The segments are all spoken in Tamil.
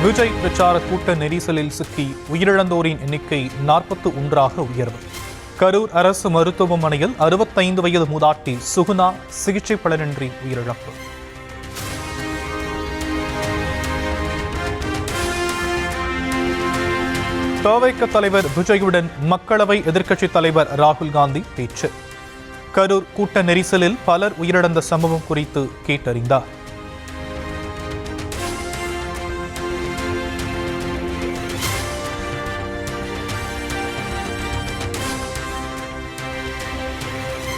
விஜய் பிரச்சார கூட்ட நெரிசலில் சிக்கி உயிரிழந்தோரின் எண்ணிக்கை 41 உயர்வு. கரூர் அரசு மருத்துவமனையில் 65 வயது மூதாட்டி சுகுணா சிகிச்சை பலனின்றி உயிரிழப்பு. தவிக தலைவர் விஜயுடன் மக்களவை எதிர்க்கட்சித் தலைவர் ராகுல் காந்தி பேச்சு. கரூர் கூட்ட நெரிசலில் பலர் உயிரிழந்த சம்பவம் குறித்து கேட்டறிந்தார்.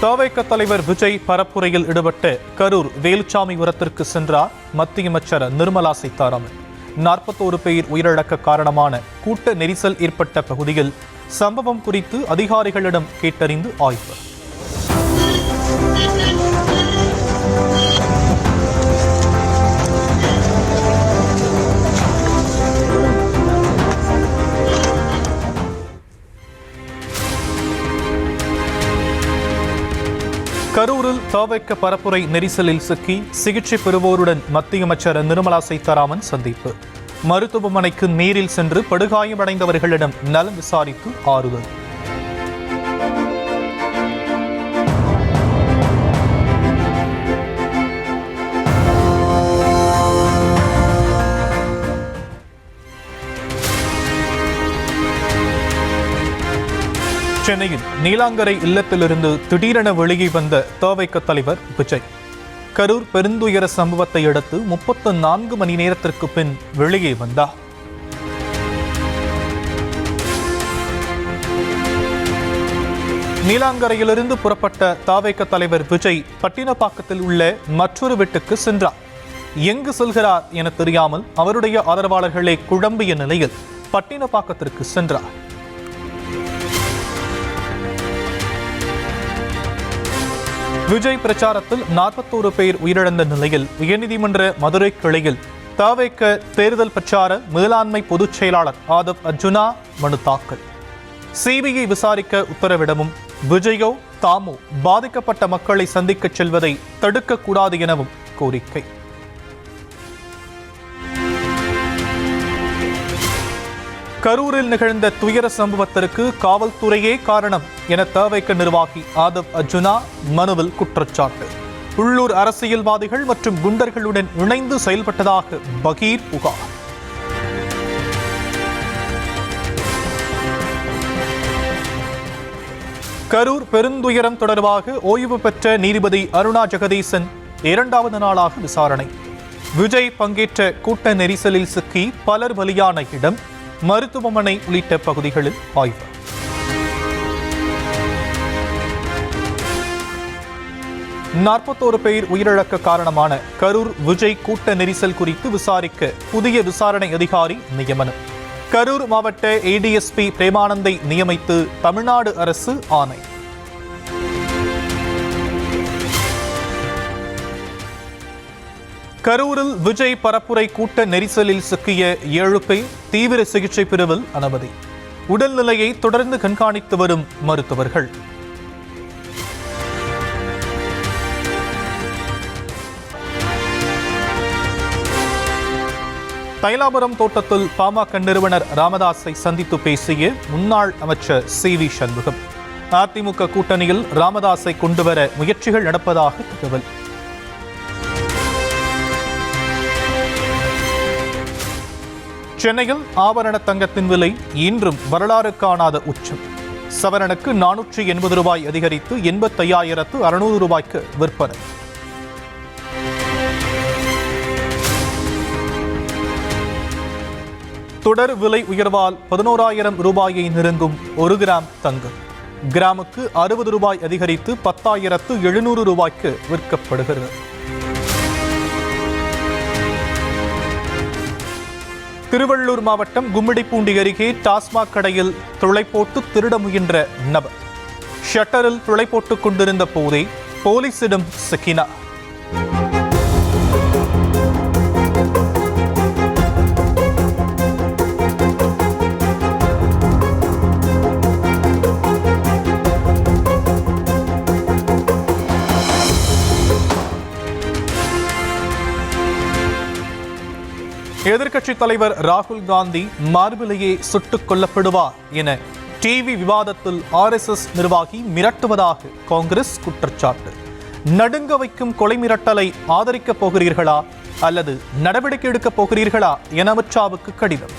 தவிக தலைவர் விஜய் பரப்புரையில் ஈடுபட்ட கரூர் வேலுச்சாமிபுரத்திற்கு சென்றார் மத்திய அமைச்சர் நிர்மலா சீதாராமன். 41 பேர் உயிரிழக்க காரணமான கூட்ட நெரிசல் ஏற்பட்ட பகுதியில் சம்பவம் குறித்து அதிகாரிகளிடம் கேட்டறிந்து ஆய்வு. கரூரில் தவிக பரப்புரை நெரிசலில் சிக்கி சிகிச்சை பெறுவோருடன் மத்திய அமைச்சர் நிர்மலா சீதாராமன் சந்திப்பு. மருத்துவமனைக்கு நேரில் சென்று படுகாயமடைந்தவர்களிடம் நலம் விசாரித்து ஆறுதல். சென்னையில் நீலாங்கரை இல்லத்திலிருந்து திடீரென வெளியே வந்த தவிக தலைவர் விஜய். கரூர் பெருந்துயர சம்பவத்தை அடுத்து 34 மணி நேரத்திற்கு பின் வெளியே வந்தார். நீலாங்கரையிலிருந்து புறப்பட்ட தவிக தலைவர் விஜய் பட்டினப்பாக்கத்தில் உள்ள மற்றொரு வீட்டுக்கு சென்றார். எங்கு செல்கிறார் என தெரியாமல் அவருடைய ஆதரவாளர்களை குழம்பிய நிலையில் பட்டினப்பாக்கத்திற்கு சென்றார். விஜய் பிரச்சாரத்தில் 41 பேர் உயிரிழந்த நிலையில் உயர்நீதிமன்ற மதுரை கிளையில் தவிக தேர்தல் பிரச்சார மேலாண்மை பொதுச் செயலாளர் ஆதவ் அர்ஜுனா மனு தாக்கல். சிபிஐ விசாரிக்க உத்தரவிடவும் விஜயோ தாமோ பாதிக்கப்பட்ட மக்களை சந்திக்கச் செல்வதை தடுக்கக்கூடாது எனவும் கோரிக்கை. கரூரில் நிகழ்ந்த துயர சம்பவத்திற்கு காவல்துறையே காரணம் என தவிக நிர்வாகி ஆதவ் அர்ஜுனா மனுவில் குற்றச்சாட்டு. உள்ளூர் அரசியல்வாதிகள் மற்றும் குண்டர்களுடன் இணைந்து செயல்பட்டதாக பகீர் புகார். கரூர் பெருந்துயரம் தொடர்பாக ஓய்வு பெற்ற நீதிபதி அருணா ஜெகதீசன் 2வது நாளாக விசாரணை. விஜய் பங்கேற்ற கூட்ட நெரிசலில் சிக்கி பலர் பலியான இடம், மருத்துவமனை உள்ளிட்ட பகுதிகளில் ஆய்வு. நாற்பத்தோரு பேர் உயிரிழக்க காரணமான கரூர் விஜய் கூட்ட நெரிசல் குறித்து விசாரிக்க புதிய விசாரணை அதிகாரி நியமனம். கரூர் மாவட்ட ஏடிஎஸ்பி பிரேமானந்தை நியமித்து தமிழ்நாடு அரசு ஆணை. கரூரில் விஜய் பரப்புரை கூட்ட நெரிசலில் சிக்கிய 7 பேர் தீவிர சிகிச்சை பிரிவில் அனுமதி. உடல்நிலையை தொடர்ந்து கண்காணித்து வரும் மருத்துவர்கள். தைலாபுரம் தோட்டத்தில் பாமக நிறுவனர் ராமதாஸை சந்தித்து பேசிய முன்னாள் அமைச்சர் சி.வி. சண்முகம். அதிமுக கூட்டணியில் ராமதாஸை கொண்டுவர முயற்சிகள் நடப்பதாக தகவல். சென்னையில் ஆபரண தங்கத்தின் விலை இன்றும் வரலாறு காணாத உச்சம். சவரனுக்கு 480 ரூபாய் அதிகரித்து 85,600 ரூபாய்க்கு விற்பனை. தொடர் விலை உயர்வால் 11,000 ரூபாயை நெருங்கும் 1 கிராம் தங்கம். கிராமுக்கு 60 ரூபாய் அதிகரித்து 10,700 ரூபாய்க்கு விற்கப்படுகிறது. திருவள்ளூர் மாவட்டம் கும்மிடிப்பூண்டி அருகே டாஸ்மாக் கடையில் துளை போட்டு திருட முயன்ற நபர் ஷட்டரில் துளை போட்டுக் கொண்டிருந்த போதே போலீசிடம் சிக்கினார். எதிர்க்கட்சித் தலைவர் ராகுல் காந்தி மார்பிலேயே சுட்டுக் கொல்லப்படுவார் என டிவி விவாதத்தில் RSS நிர்வாகி மிரட்டுவதாக காங்கிரஸ் குற்றச்சாட்டு. நடுங்க வைக்கும் கொலை மிரட்டலை ஆதரிக்கப் போகிறீர்களா அல்லது நடவடிக்கை எடுக்கப் போகிறீர்களா என அமித்ஷாவுக்கு கடிதம்.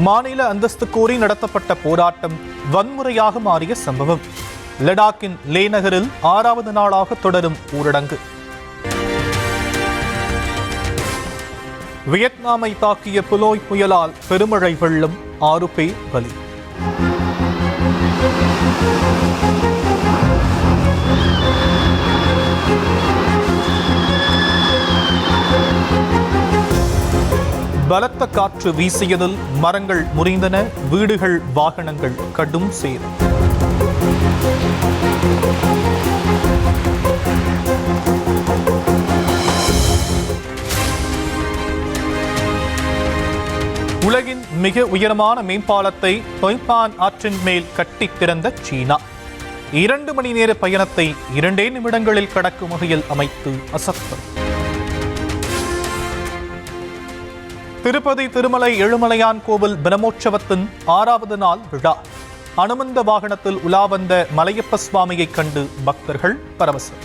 மாநில அந்தஸ்து கோரி நடத்தப்பட்ட போராட்டம் வன்முறையாக மாறிய சம்பவம். லடாக்கின் லே நகரில் 6வது நாளாக தொடரும் ஊரடங்கு. வியட்நாமை தாக்கிய புலோய் புயலால் பெருமழை வெள்ளம், 6 பேர் பலி. பலத்த காற்று வீசியதில் மரங்கள் முறிந்தன, வீடுகள், வாகனங்கள் கடும் சேதம். உலகின் மிக உயரமான மேம்பாலத்தை தொய்பான் ஆற்றின் மேல் கட்டித் திறந்த சீனா 2 மணி நேர பயணத்தை 2 நிமிடங்களில் கடக்கும் வகையில் அமைத்து அசத்தல். திருப்பதி திருமலை ஏழுமலையான் கோவில் பிரம்மோற்சவத்தின் 6வது நாள் விழா. அனுமந்த வாகனத்தில் உலா வந்த மலையப்ப சுவாமியை கண்டு பக்தர்கள் பரவசம்.